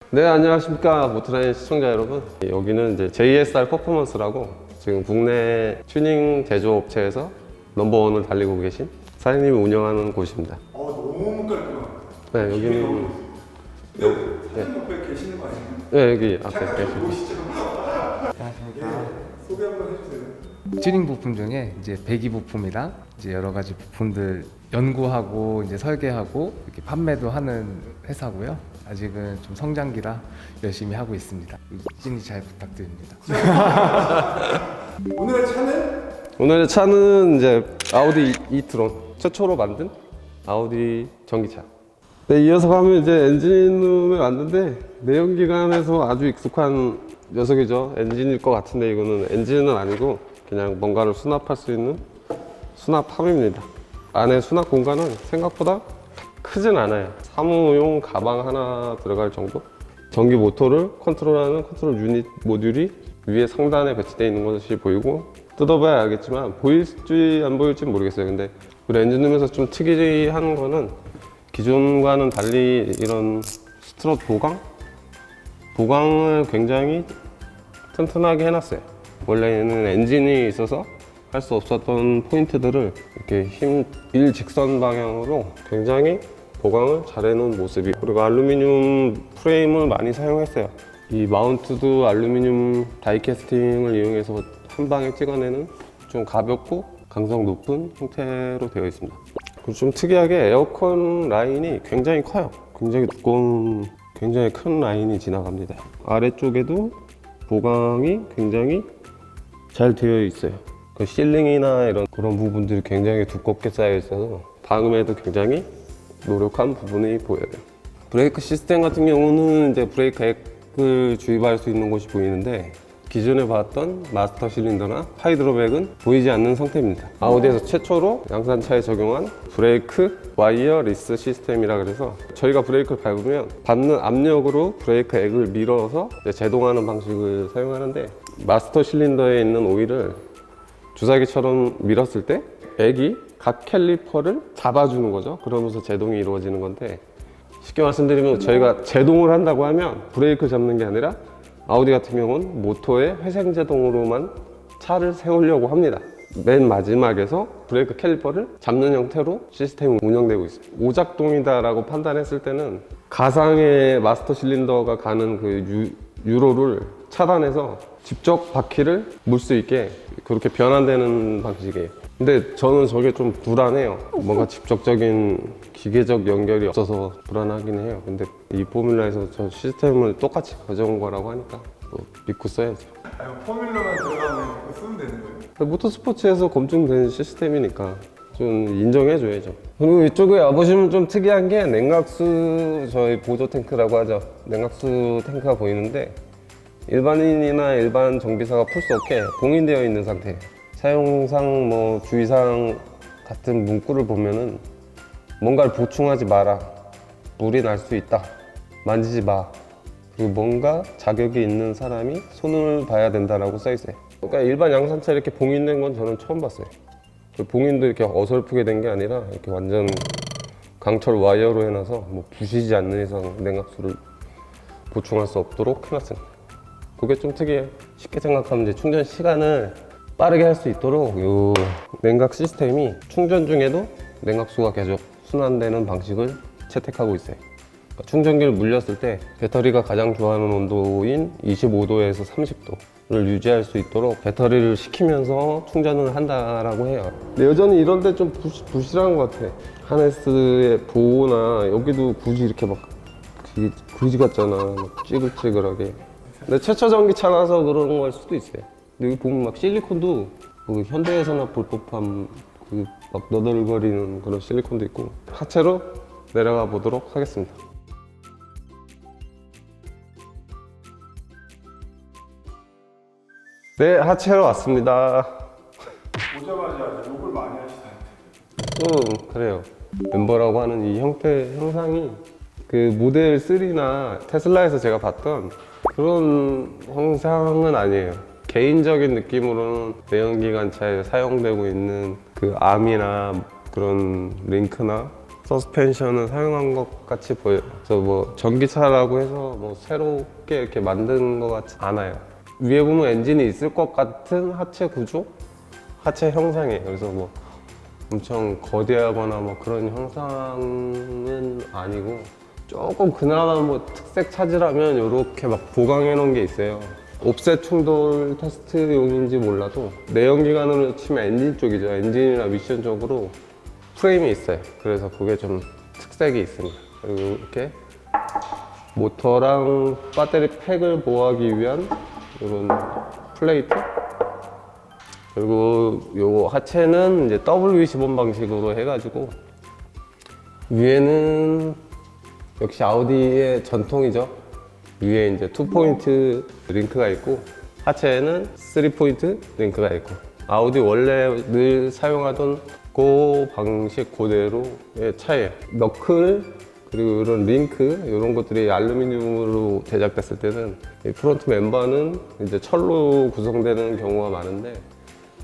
네, 안녕하십니까 모터라인 시청자 여러분. 여기는 이제 JSR 퍼포먼스라고 지금 국내 튜닝 제조업체에서 넘버원을 달리고 계신 사장님이 운영하는 곳입니다. 너무 깔끔하다. 네, 여기는 사장님 옆에 계시는 거 아니에요? 네, 여기 앞에 잠깐 계시고. 보시죠. 안녕하십니까. 소개 한번 해주세요. 튜닝 부품 중에 이제 배기 부품이랑 이제 여러 가지 부품들 연구하고 이제 설계하고 이렇게 판매도 하는 회사고요. 아직은 좀 성장기라 열심히 하고 있습니다. 찐이 잘 부탁드립니다. 오늘의 차는 오늘의 차는 이제 아우디 e-tron 최초로 만든 아우디 전기차. 네, 이어서 가면 이제 엔진룸에 왔는데 내연기관에서 아주 익숙한 녀석이죠. 엔진일 것 같은데 이거는 엔진은 아니고 그냥 뭔가를 수납할 수 있는 수납함입니다. 안에 수납 공간은 생각보다 크진 않아요. 사무용 가방 하나 들어갈 정도? 전기 모터를 컨트롤하는 컨트롤 유닛 모듈이 위에 상단에 배치되어 있는 것이 보이고, 뜯어봐야 알겠지만 보일지 안 보일지 모르겠어요. 근데 우리 엔진룸에서 좀 특이한 거는 기존과는 달리 이런 스트럿 보강을 굉장히 튼튼하게 해놨어요. 원래는 엔진이 있어서 할 수 없었던 포인트들을 이렇게 일직선 방향으로 굉장히 보강을 잘 해놓은 모습이, 그리고 알루미늄 프레임을 많이 사용했어요. 이 마운트도 알루미늄 다이캐스팅을 이용해서 한 방에 찍어내는 좀 가볍고 강성 높은 형태로 되어 있습니다. 그리고 좀 특이하게 에어컨 라인이 굉장히 커요. 굉장히 두꺼운, 굉장히 큰 라인이 지나갑니다. 아래쪽에도 보강이 굉장히 잘 되어 있어요. 그 실링이나 이런 그런 부분들이 굉장히 두껍게 쌓여 있어서 방음에도 굉장히 노력한 부분이 보여요. 브레이크 시스템 같은 경우는 이제 브레이크 액을 주입할 수 있는 곳이 보이는데, 기존에 봤던 마스터 실린더나 하이드로백은 보이지 않는 상태입니다. 아우디에서 최초로 양산차에 적용한 브레이크 와이어리스 시스템이라 그래서 저희가 브레이크를 밟으면 받는 압력으로 브레이크 액을 밀어서 제동하는 방식을 사용하는데, 마스터 실린더에 있는 오일을 주사기처럼 밀었을 때 액이 각 캘리퍼를 잡아주는 거죠. 그러면서 제동이 이루어지는 건데, 쉽게 말씀드리면 저희가 제동을 한다고 하면 브레이크 잡는 게 아니라 아우디 같은 경우는 모터의 회생 제동으로만 차를 세우려고 합니다. 맨 마지막에서 브레이크 캘리퍼를 잡는 형태로 시스템이 운영되고 있어요. 오작동이다라고 판단했을 때는 가상의 마스터 실린더가 가는 그 유로를 차단해서 직접 바퀴를 물 수 있게 그렇게 변환되는 방식이에요. 근데 저는 저게 좀 불안해요. 뭔가 직접적인 기계적 연결이 없어서 불안하긴 해요. 근데 이 포뮬러에서 저 시스템을 똑같이 가져온 거라고 하니까 또 믿고 써야죠. 포뮬러만 들어가면 이거 쓰면 되는 거예요? 모터스포츠에서 검증된 시스템이니까 좀 인정해줘야죠. 그리고 이쪽에 와보시면 좀 특이한 게 냉각수, 저희 보조 탱크라고 하죠. 냉각수 탱크가 보이는데 일반인이나 일반 정비사가 풀 수 없게 봉인되어 있는 상태예요. 사용상 뭐 주의사항 같은 문구를 보면은 뭔가를 보충하지 마라, 물이 날 수 있다, 만지지 마, 그리고 뭔가 자격이 있는 사람이 손을 봐야 된다라고 써 있어요. 그러니까 일반 양산차 이렇게 봉인된 건 저는 처음 봤어요. 봉인도 이렇게 어설프게 된 게 아니라 이렇게 완전 강철 와이어로 해놔서 뭐 부시지 않는 이상 냉각수를 보충할 수 없도록 해놨습니다. 그게 좀 특이해요. 쉽게 생각하면 이제 충전 시간을 빠르게 할 수 있도록 이 냉각 시스템이 충전 중에도 냉각수가 계속 순환되는 방식을 채택하고 있어요. 그러니까 충전기를 물렸을 때 배터리가 가장 좋아하는 온도인 25도에서 30도를 유지할 수 있도록 배터리를 식히면서 충전을 한다라고 해요. 근데 여전히 이런 데 좀 부실한 것 같아. 하네스의 보호나 여기도 굳이 이렇게 막 그지 같잖아. 막 찌글찌글하게. 근데 최초 전기차라서 그런 걸 수도 있어요. 근데 여기 보면 막 실리콘도 뭐 현대에서나 볼 법한 그 막 너덜거리는 그런 실리콘도 있고. 하체로 내려가 보도록 하겠습니다. 네, 하체로 왔습니다. 오자마자 욕을 많이 하시던데. 좀 그래요. 멤버라고 하는 이 형상이 그 모델 3나 테슬라에서 제가 봤던 그런 형상은 아니에요. 개인적인 느낌으로는 내연기관차에 사용되고 있는 그 암이나 그런 링크나 서스펜션을 사용한 것 같이 보여요. 그래서 뭐 전기차라고 해서 뭐 새롭게 이렇게 만든 것 같지 않아요. 위에 보면 엔진이 있을 것 같은 하체 구조, 하체 형상이에요. 그래서 뭐 엄청 거대하거나 뭐 그런 형상은 아니고, 조금 그나마 뭐 특색 찾으라면 이렇게 막 보강해 놓은 게 있어요. 옵셋 충돌 테스트용인지 몰라도 내연기관으로 치면 엔진 쪽이죠. 엔진이나 미션 쪽으로 프레임이 있어요. 그래서 그게 좀 특색이 있습니다. 그리고 이렇게 모터랑 배터리 팩을 보호하기 위한 이런 플레이트, 그리고 요 하체는 이제 W25 방식으로 해가지고, 위에는 역시 아우디의 전통이죠. 위에 이제 2포인트 링크가 있고, 하체에는 3포인트 링크가 있고, 아우디 원래 늘 사용하던 그 방식 그대로의 차이예요. 너클 그리고 이런 링크 이런 것들이 알루미늄으로 제작됐을 때는 이 프론트 멤버는 이제 철로 구성되는 경우가 많은데,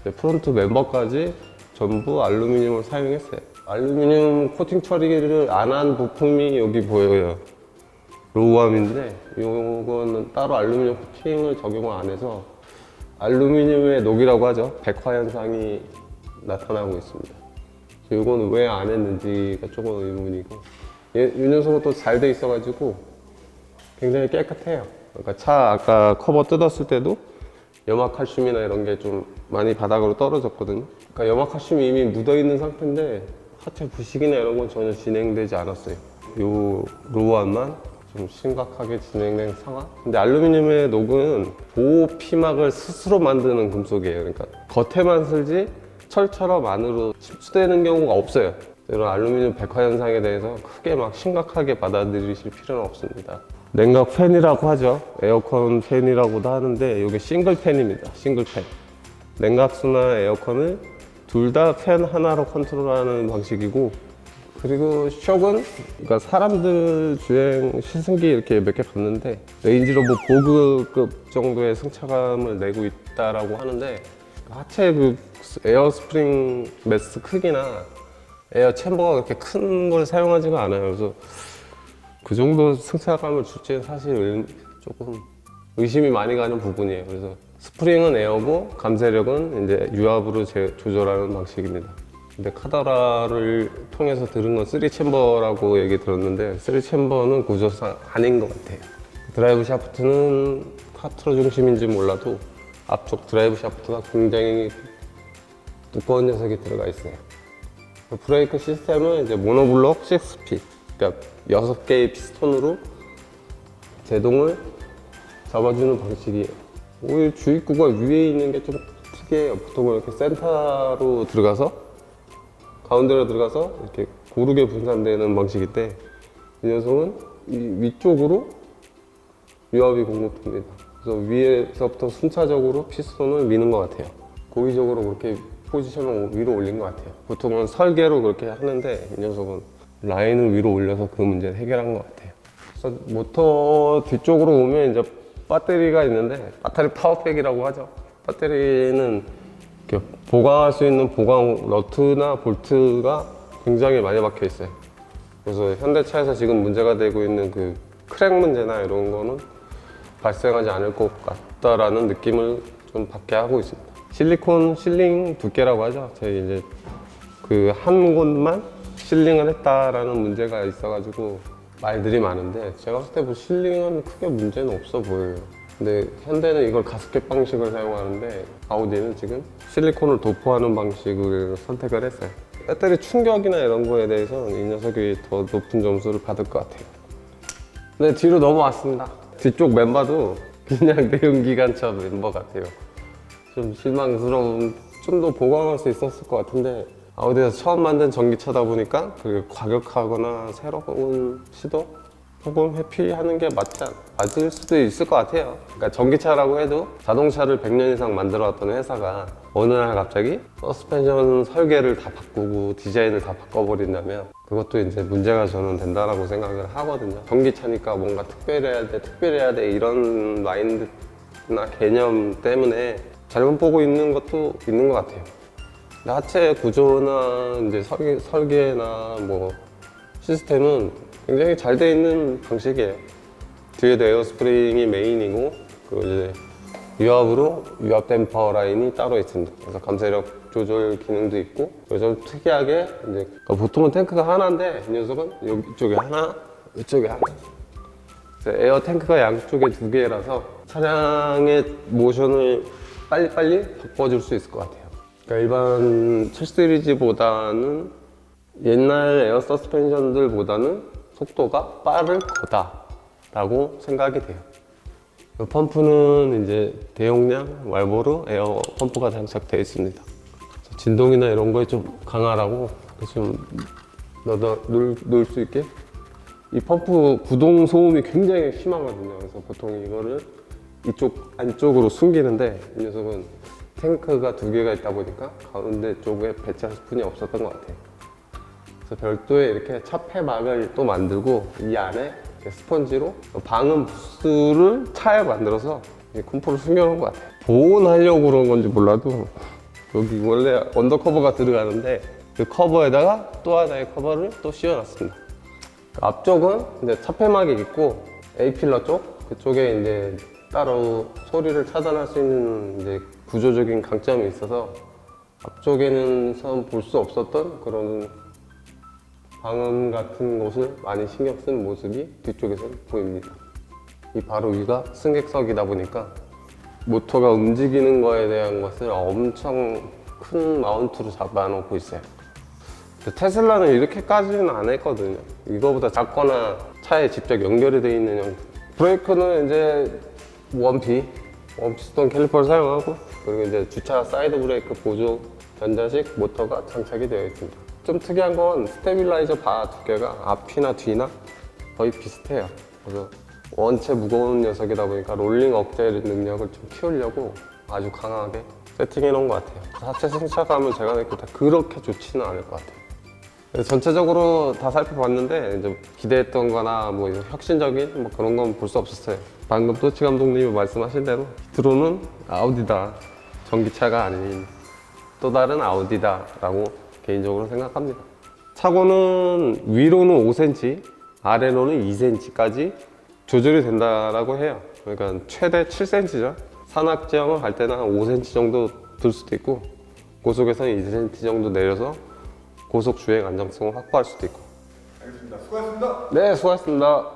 이제 프론트 멤버까지 전부 알루미늄을 사용했어요. 알루미늄 코팅 처리를 안 한 부품이 여기 보여요. 로우암인데 이거는 따로 알루미늄 코팅을 적용을 안 해서 알루미늄의 녹이라고 하죠. 백화 현상이 나타나고 있습니다. 이거는 왜 안 했는지가 조금 의문이고, 이 녀석은 또 잘 돼 있어가지고 굉장히 깨끗해요. 그러니까 차 아까 커버 뜯었을 때도 염화칼슘이나 이런 게 좀 많이 바닥으로 떨어졌거든요. 그러니까 염화칼슘이 이미 묻어 있는 상태인데 하체 부식이나 이런 건 전혀 진행되지 않았어요. 요 로우암만 좀 심각하게 진행된 상황. 근데 알루미늄의 녹은 보호 피막을 스스로 만드는 금속이에요. 그러니까 겉에만 슬지 철처럼 안으로 침투되는 경우가 없어요. 이런 알루미늄 백화 현상에 대해서 크게 막 심각하게 받아들이실 필요는 없습니다. 냉각 팬이라고 하죠. 에어컨 팬이라고도 하는데 이게 싱글 팬입니다. 싱글 팬. 냉각수나 에어컨을 둘 다 팬 하나로 컨트롤하는 방식이고, 그리고 쇽은 그러니까 사람들 주행 시승기 이렇게 몇 개 봤는데 레인지로버 보그급 정도의 승차감을 내고 있다라고 하는데, 하체 그 에어 스프링 매스 크기나 에어 챔버가 그렇게 큰 걸 사용하지가 않아요. 그래서 그 정도 승차감을 줄지는 사실 조금 의심이 많이 가는 부분이에요. 그래서 스프링은 에어고 감쇄력은 이제 유압으로 조절하는 방식입니다. 근데 카다라를 통해서 들은 건 3챔버라고 얘기 들었는데 3챔버는 구조상 아닌 것 같아요. 드라이브 샤프트는 카트로 중심인지 몰라도 앞쪽 드라이브 샤프트가 굉장히 두꺼운 녀석이 들어가 있어요. 브레이크 시스템은 이제 모노블록 6스피드, 그러니까 6개의 피스톤으로 제동을 잡아주는 방식이에요. 오히려 주입구가 위에 있는 게 좀 특이해요. 보통은 이렇게 센터로 들어가서 가운데로 들어가서 이렇게 고르게 분산되는 방식인데, 이 녀석은 이 위쪽으로 유압이 공급됩니다. 그래서 위에서부터 순차적으로 피스톤을 미는 것 같아요. 고의적으로 그렇게 포지션을 위로 올린 것 같아요. 보통은 설계로 그렇게 하는데 이 녀석은 라인을 위로 올려서 그 문제를 해결한 것 같아요. 그래서 모터 뒤쪽으로 오면 이제 배터리가 있는데, 배터리 파워팩이라고 하죠. 배터리는 이렇게 보강할 수 있는 보강 너트나 볼트가 굉장히 많이 박혀 있어요. 그래서 현대차에서 지금 문제가 되고 있는 그 크랙 문제나 이런 거는 발생하지 않을 것 같다라는 느낌을 좀 받게 하고 있습니다. 실리콘 실링 두께라고 하죠. 저희 이제 그 한 곳만 실링을 했다라는 문제가 있어가지고 말들이 많은데, 제가 봤을 때 뭐 실링은 크게 문제는 없어 보여요. 근데 현대는 이걸 가스켓 방식을 사용하는데 아우디는 지금 실리콘을 도포하는 방식을 선택을 했어요. 배터리 충격이나 이런 거에 대해서는 이 녀석이 더 높은 점수를 받을 것 같아요. 네, 뒤로 넘어왔습니다. 뒤쪽 멤버도 그냥 내연기관차 멤버 같아요. 좀 실망스러운, 좀 더 보강할 수 있었을 것 같은데, 아우디에서 처음 만든 전기차다 보니까 그 과격하거나 새로운 시도 혹은 회피하는 게 맞을 수도 있을 것 같아요. 그러니까 전기차라고 해도 자동차를 100년 이상 만들어왔던 회사가 어느 날 갑자기 서스펜션 설계를 다 바꾸고 디자인을 다 바꿔버린다면 그것도 이제 문제가 저는 된다라고 생각을 하거든요. 전기차니까 뭔가 특별해야 돼 이런 마인드나 개념 때문에 잘못 보고 있는 것도 있는 것 같아요. 하체 구조나 이제 설계나 뭐 시스템은 굉장히 잘 돼 있는 방식이에요. 뒤에도 에어스프링이 메인이고, 그 이제 유압으로 유압 댐퍼 라인이 따로 있습니다. 그래서 감쇄력 조절 기능도 있고, 좀 특이하게 이제 그러니까 보통은 탱크가 하나인데 이 녀석은 이쪽에 하나, 이쪽에 하나. 그래서 에어 탱크가 양쪽에 두 개라서 차량의 모션을 빨리빨리 바꿔줄 수 있을 것 같아요. 그러니까 일반 7 시리즈보다는 옛날 에어 서스펜션들보다는 속도가 빠를 거다라고 생각이 돼요. 이 펌프는 이제 대용량 왈보르 에어 펌프가 장착되어 있습니다. 진동이나 이런 거에 좀 강하라고 좀 넣을 수 있게. 이 펌프 구동 소음이 굉장히 심하거든요. 그래서 보통 이거를 이쪽 안쪽으로 숨기는데 이 녀석은 탱크가 두 개가 있다 보니까 가운데 쪽에 배치할 스푼이 없었던 것 같아요. 그래서 별도의 이렇게 차폐막을 또 만들고 이 안에 이렇게 스펀지로 방음 부스를 차에 만들어서 이 콤프를 숨겨놓은 것 같아요. 보온하려고 그런 건지 몰라도 여기 원래 언더커버가 들어가는데 그 커버에다가 또 하나의 커버를 또 씌워놨습니다. 앞쪽은 이제 차폐막이 있고 A필러 쪽 그쪽에 이제 따로 소리를 차단할 수 있는 이제 구조적인 강점이 있어서 앞쪽에는 볼 수 없었던 그런 방음 같은 것을 많이 신경 쓴 모습이 뒤쪽에서 보입니다. 이 바로 위가 승객석이다 보니까 모터가 움직이는 거에 대한 것을 엄청 큰 마운트로 잡아놓고 있어요. 테슬라는 이렇게까지는 안 했거든요. 이거보다 작거나 차에 직접 연결이 되어 있는 형태. 브레이크는 이제 원피스톤 캘리퍼를 사용하고, 그리고 이제 주차 사이드 브레이크 보조 전자식 모터가 장착이 되어 있습니다. 좀 특이한 건 스테빌라이저 바 두께가 앞이나 뒤나 거의 비슷해요. 그래서 원체 무거운 녀석이다 보니까 롤링 억제 능력을 좀 키우려고 아주 강하게 세팅해 놓은 것 같아요. 하체 승차감은 제가 느낄 때 그렇게 좋지는 않을 것 같아요. 그래서 전체적으로 다 살펴봤는데 이제 기대했던 거나 뭐 혁신적인 뭐 그런 건 볼 수 없었어요. 방금 또치 감독님이 말씀하신 대로 드론은 아우디다, 전기차가 아닌 또 다른 아우디다 라고 개인적으로 생각합니다. 차고는 위로는 5cm, 아래로는 2cm까지 조절이 된다라고 해요. 그러니까 최대 7cm죠. 산악지형을 갈 때는 한 5cm 정도 들 수도 있고, 고속에서는 2cm 정도 내려서 고속 주행 안정성을 확보할 수도 있고. 알겠습니다. 수고하셨습니다. 네, 수고하셨습니다.